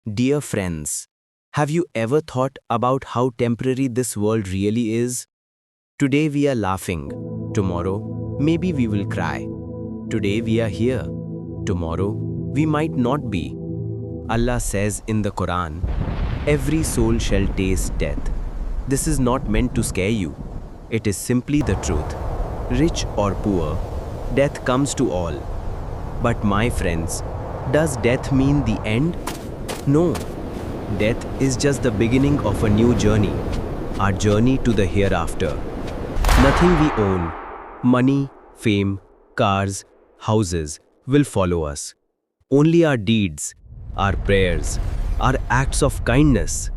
Dear friends, have you ever thought about how temporary this world really is? Today we are laughing. Tomorrow, maybe we will cry. Today we are here. Tomorrow, we might not be. Allah says in the Quran, every soul shall taste death. This is not meant to scare you. It is simply the truth. Rich or poor, death comes to all. But my friends, does death mean the end? No. Death is just the beginning of a new journey, our journey to the hereafter. Nothing we own, money, fame, cars, houses, will follow us. Only our deeds, our prayers, our acts of kindness.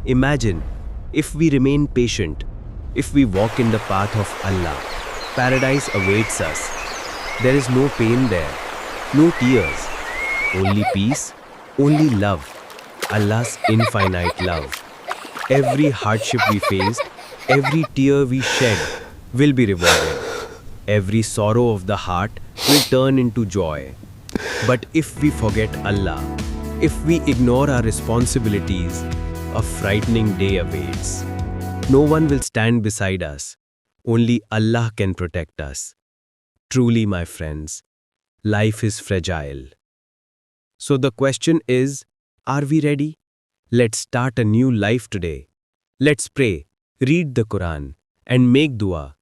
Imagine if we remain patient, if we walk in the path of Allah, paradise awaits us. There is no pain there, no tears, only peace, only love, Allah's infinite love. Every hardship we faced, every tear we shed will be rewarded. Every sorrow of the heart will turn into joy. But if we forget Allah, if we ignore our responsibilities, a frightening day awaits. No one will stand beside us. Only Allah can protect us. Truly, my friends, life is fragile. So the question is, are we ready? Let's start a new life today. Let's pray, read the Quran, and make dua.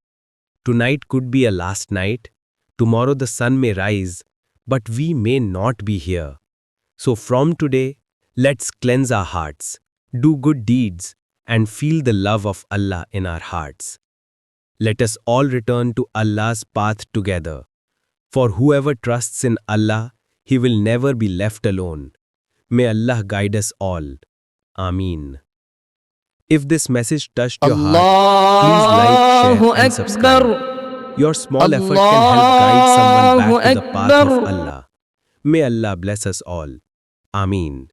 Tonight could be a last night. Tomorrow the sun may rise, but we may not be here. So from today, let's cleanse our hearts, do good deeds, and feel the love of Allah in our hearts. Let us all return to Allah's path together. For whoever trusts in Allah, he will never be left alone. May Allah guide us all. Ameen. If this message touched your heart, please like, Allahu share and subscribe. Akbar. Your small effort can help guide someone back to the path of Allahu Akbar. Allah. May Allah bless us all. Ameen.